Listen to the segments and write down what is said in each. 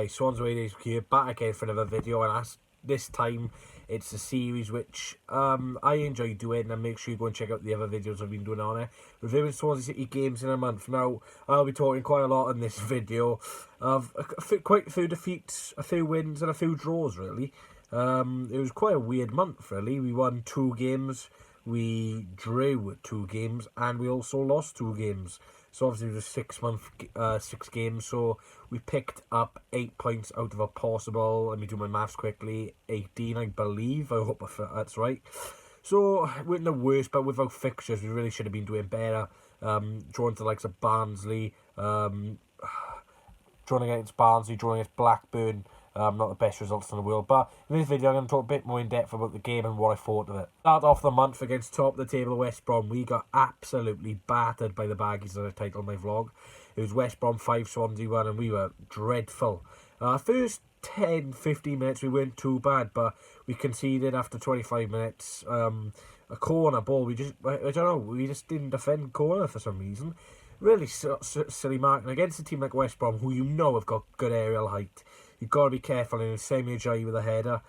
guys, SwansAwayDays here, back again for another video, and this time it's a series which I enjoy doing, and make sure you go and check out the other videos I've been doing on it. Reviewing Swansea City games in a month. Now, I'll be talking quite a lot in this video of quite a few defeats, a few wins and a few draws really. It was quite a weird month really. We won 2 games, we drew 2 games, and we also lost 2 games. So obviously it was 6 games, so we picked up 8 points out of a possible, let me do my maths quickly, 18 I believe, I hope that's right. So we're in the worst, but without fixtures we really should have been doing better. Drawing to the likes of Barnsley, drawing against Barnsley, drawing against Blackburn. Not the best results in the world, but in this video I'm going to talk a bit more in depth about the game and what I thought of it. Start off the month against top of the table West Brom. We got absolutely battered by the Baggies, as I titled my vlog. It was West Brom 5, Swansea 1, and we were dreadful. First 10-15 minutes we weren't too bad, but we conceded after 25 minutes. A corner ball, I don't know, we just didn't defend corner for some reason. Really silly marking against a team like West Brom, who you know have got good aerial height. You've got to be careful, and Semi Ajayi with a header.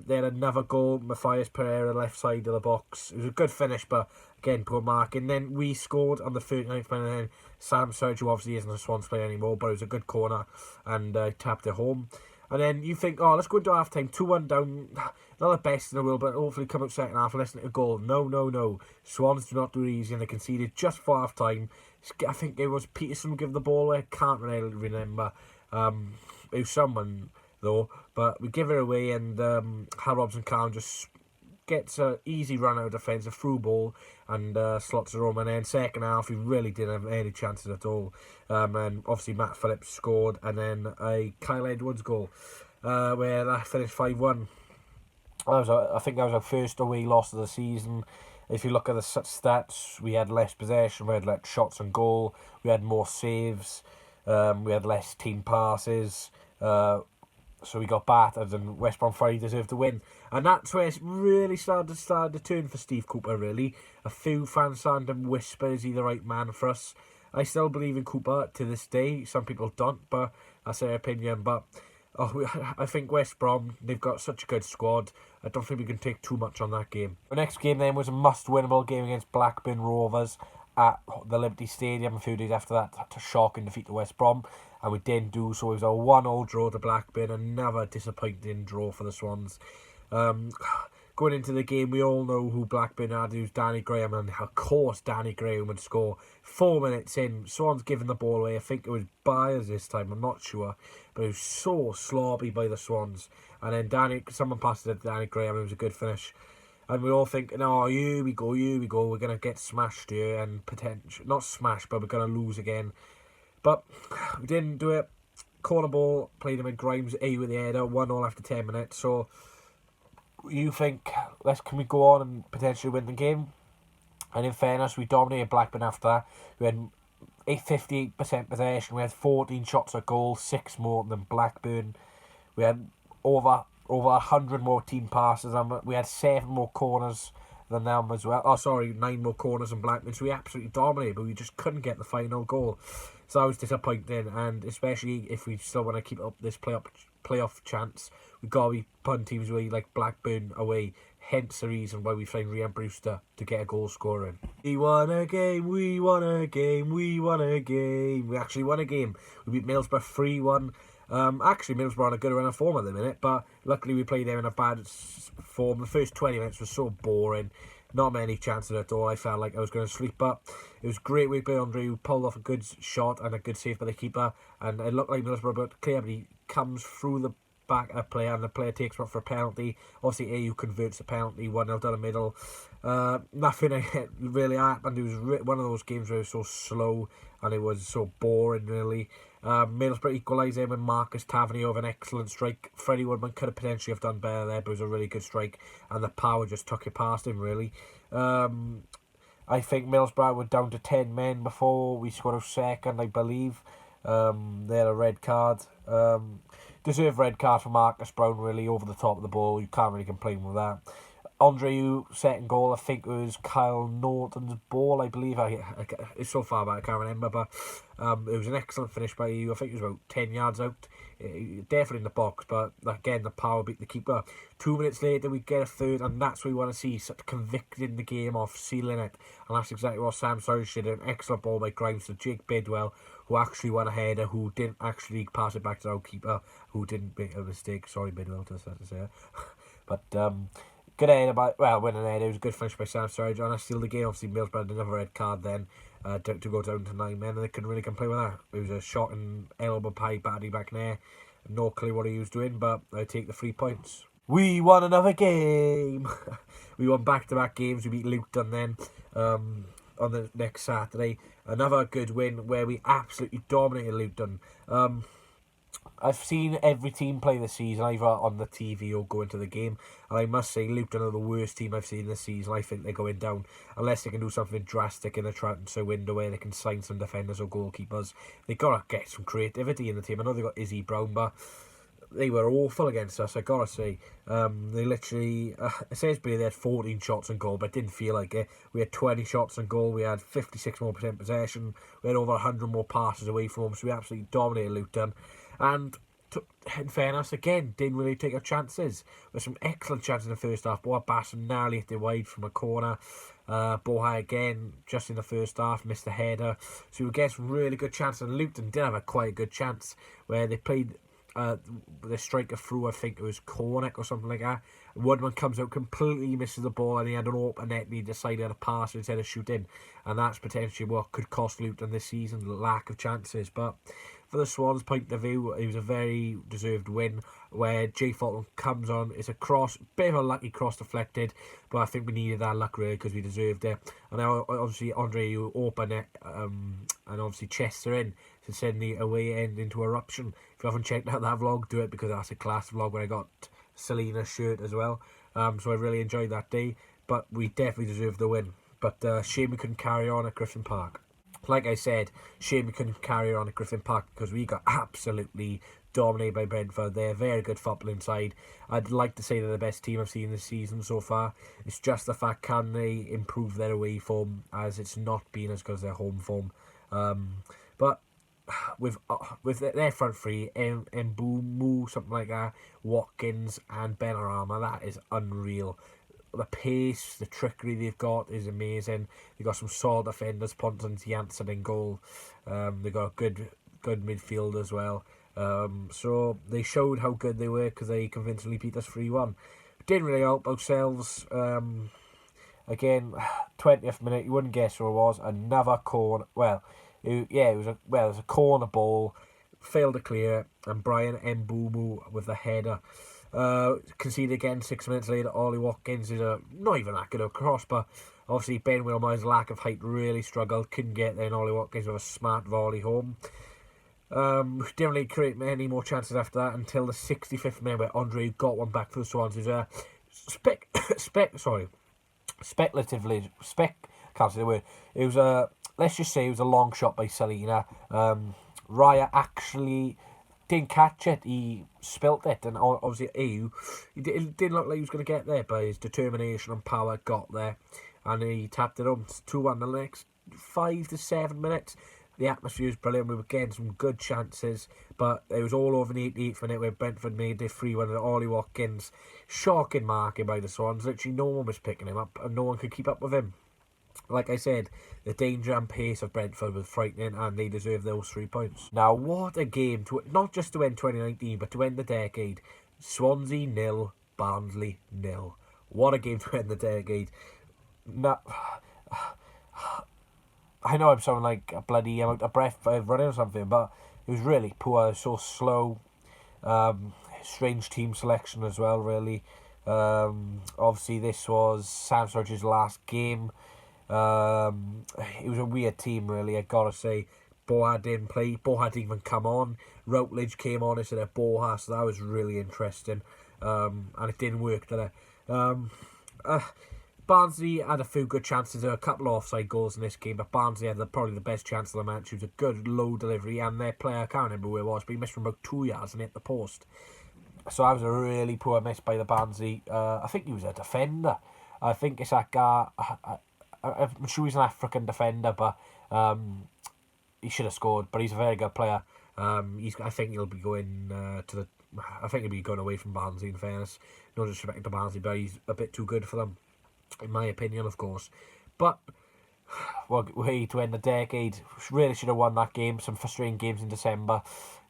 They had another goal, Matthias Pereira left side of the box. It was a good finish, but again, poor marking. Then we scored on the 39th minute, and then Sam Surge, who obviously isn't a Swans player anymore, but it was a good corner, and tapped it home. And then you think, oh, let's go into half-time, 2-1 down, not the best in the world, but hopefully come out second half, less than a goal. No. Swans do not do it easy, and they conceded just for half-time. I think it was Peterson who gave the ball away, I can't really remember. It was someone though, but we give it away, and Hal Robson-Khan just gets an easy run out of defence, a through ball, and slots it home. And then second half, we really didn't have any chances at all. And obviously Matt Phillips scored, and then a Kyle Edwards goal, where that finished 5-1. I think that was our first away loss of the season. If you look at the stats, we had less possession, we had less shots on goal, we had more saves, we had less team passes. So we got battered, and West Brom Friday deserved to win. And that's where it really started to turn for Steve Cooper, really. A few fans started to whisper, is he the right man for us? I still believe in Cooper to this day. Some people don't, but that's their opinion. But I think West Brom, they've got such a good squad. I don't think we can take too much on that game. The next game then was a must-winnable game against Blackburn Rovers at the Liberty Stadium a few days after that, to shocking defeat to West Brom, and we didn't do so. It was a 1-0 draw to Blackburn, another disappointing draw for the Swans. Going into the game, we all know who Blackburn had. It was Danny Graham, and of course Danny Graham would score. 4 minutes in, Swans giving the ball away. I think it was Byers this time, I'm not sure, but it was so sloppy by the Swans. And then someone passed it to Danny Graham, and it was a good finish. And we all think, no, here we go, we're going to get smashed here, and not smashed, but we're going to lose again. But we didn't do it. Corner ball, played him in Grimes, A with the header, 1-0 after 10 minutes. So you think, can we go on and potentially win the game? And in fairness, we dominated Blackburn after that. We had 58% possession, we had 14 shots at goal, 6 more than Blackburn. We had over 100 more team passes, and we had 7 more corners than them as well. 9 more corners than Blackburn. So we absolutely dominated, but we just couldn't get the final goal. So that was disappointing, and especially if we still want to keep up this playoff chance, we've got to be putting teams away like Blackburn away. Hence the reason why we signed Rhian Brewster to get a goal scoring. We won a game. We actually won a game. We beat Middlesbrough 3-1. Actually, Middlesbrough on a good run of form at the minute, but luckily we played them in a bad form. The first 20 minutes was so boring. Not many chances at all. I felt like I was going to sleep, but it was great work by Andre, who pulled off a good shot and a good save by the keeper. And it looked like Middlesbrough, but clearly comes through the back of the player, and the player takes him up for a penalty. Obviously, AU converts the penalty, 1-0 down the middle. Nothing really happened. It was one of those games where it was so slow and it was so boring, really. Middlesbrough equalised there with Marcus Tavernier of an excellent strike. Freddie Woodman could have potentially have done better there, but it was a really good strike, and the power just took it past him, really. I think Middlesbrough were down to 10 men before we scored a second, I believe. They had a red card. Deserved red card for Marcus Brown, really, over the top of the ball. You can't really complain with that. Andreu second goal, I think it was Kyle Norton's ball, I believe. It's so far back I can't remember, but it was an excellent finish by you. I think it was about 10 yards out. Definitely in the box, but again, the power beat the keeper. 2 minutes later, we get a third, and that's what we want to see, such convicting the game off, sealing it. And that's exactly what Sam Surridge did. An excellent ball by Grimes to Jake Bidwell, who actually won a header, who didn't actually pass it back to our keeper, who didn't make a mistake. Sorry, Bidwell, to say it. But good header by, well, winning header. It was a good finish by Sam Surridge. And I sealed the game. Obviously, Middlesbrough had another red card then to go down to 9 men, and they couldn't really complain with that. It was a shocking elbow pie batty back there. No clue what he was doing, but I take the 3 points. We won another game. We won back-to-back games. We beat Luton then on the next Saturday. Another good win where we absolutely dominated Luton. I've seen every team play this season, either on the TV or go into the game. And I must say, Luton are the worst team I've seen this season. I think they're going down. Unless they can do something drastic in the transfer window where they can sign some defenders or goalkeepers. They've got to get some creativity in the team. I know they've got Izzy Brown, but they were awful against us, I gotta say. They literally, essentially they had 14 shots on goal, but it didn't feel like it. We had 20 shots on goal, we had 56% more possession, we had over 100 more passes away from them, so we absolutely dominated Luton. And in fairness, again, didn't really take our chances. There's some excellent chances in the first half. Boa Bassam narrowly hit it wide from a corner. Bohai again, just in the first half, missed the header. So we get some really good chances. And Luton did have a quite good chance where they played the striker through, I think it was Cornick or something like that. Woodman comes out, completely misses the ball, and he had an open net and he decided to pass instead of shoot in. And that's potentially what could cost Luton this season, the lack of chances. But for the Swans' point of view, it was a very deserved win where Jay Fulton comes on. It's a cross, bit of a lucky cross deflected, but I think we needed that luck really because we deserved it. And now obviously Andreu open it and obviously Chester in to send the away end into eruption. If you haven't checked out that vlog, do it because that's a class vlog where I got Selena's shirt as well. So I really enjoyed that day, but we definitely deserved the win. But shame we couldn't carry on at Griffin Park. Like I said, shame we couldn't carry on at Griffin Park because we got absolutely dominated by Brentford. They're a very good footballing side. I'd like to say they're the best team I've seen this season so far. It's just the fact, can they improve their away form, as it's not been as good as their home form. But with their front three, Mbumu, something like that, Watkins and Benrahma, that is unreal. The pace, the trickery they've got is amazing. They've got some solid defenders, Pontons, Janssen in goal. They've got a good midfield as well. So they showed how good they were because they convincingly beat us 3-1. Didn't really help ourselves. Again, 20th minute, you wouldn't guess who it was. Another corner. It was a corner ball, failed to clear, and Brian Mbumu with the header. Conceded again 6 minutes later. Ollie Watkins is not even that good a cross, but obviously Ben Wilmer's lack of height really struggled, couldn't get there, and Ollie Watkins with a smart volley home. Didn't really create many more chances after that until the 65th minute where Andreu got one back for the Swans. It was can't say the word. It was let's just say it was a long shot by Selena. Raya actually didn't catch it, he spilt it, and obviously it didn't look like he was going to get there, but his determination and power got there, and he tapped it home. 2-1 the next 5 to 7 minutes. The atmosphere was brilliant. We were getting some good chances, but it was all over in the 88th minute where Brentford made their 3-1 and Ollie Watkins. Shocking marking by the Swans. Literally no one was picking him up and no one could keep up with him. Like I said, the danger and pace of Brentford was frightening, and they deserve those 3 points. Now, what a game, not just to end 2019, but to end the decade. Swansea 0, Barnsley 0. What a game to end the decade. Now, I know I'm sounding like a bloody out of breath running or something, but it was really poor, so slow. Strange team selection as well, really. Obviously, this was Sam Surridge's last game. It was a weird team, really, I gotta say. Boha didn't play. Boha didn't even come on. Routledge came on instead of Boha, so that was really interesting. And it didn't work, did it? Barnsley had a few good chances. There were a couple of offside goals in this game, but Barnsley had probably the best chance of the match. It was a good low delivery, and their player, I can't remember who it was, but he missed from about 2 yards and hit the post. So that was a really poor miss by the Barnsley. I think he was a defender. I think it's that guy. I'm sure he's an African defender, but he should have scored. But he's a very good player. I think he'll be going I think he'll be going away from Barnsley, in fairness. No disrespect to Barnsley, but he's a bit too good for them, in my opinion, of course. But way to end the decade. Really should have won that game. Some frustrating games in December,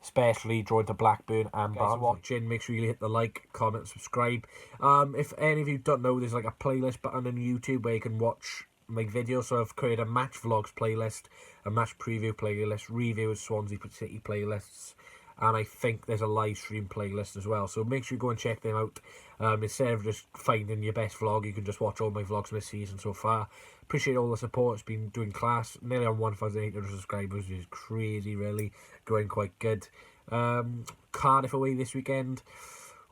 especially drawing to Blackburn and Barnsley. Watching, make sure you hit the like, comment, subscribe. If any of you don't know, there's like a playlist button on YouTube where you can watch my videos. So I've created a match vlogs playlist, a match preview playlist, reviews, Swansea City playlists, and I think there's a live stream playlist as well. So make sure you go and check them out. Instead of just finding your best vlog, you can just watch all my vlogs this season so far. Appreciate all the support. It's been doing class. Nearly on 1,800 subscribers, which is crazy, really. Going quite good. Cardiff away this weekend.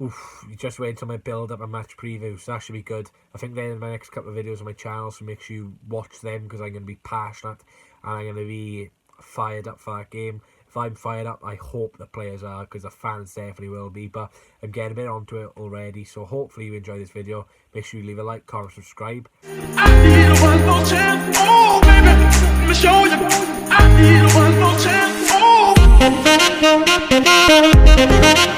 Oof, just wait until my build-up and match preview, so that should be good. I think they're my next couple of videos on my channel, so make sure you watch them, because I'm going to be passionate and I'm going to be fired up for that game. If I'm fired up, I hope the players are, because the fans definitely will be. But I'm getting a bit onto it already, so hopefully you enjoy this video. Make sure you leave a like, comment, subscribe. I need one more chance. Oh, baby, let me show you. I need one more chance. Oh.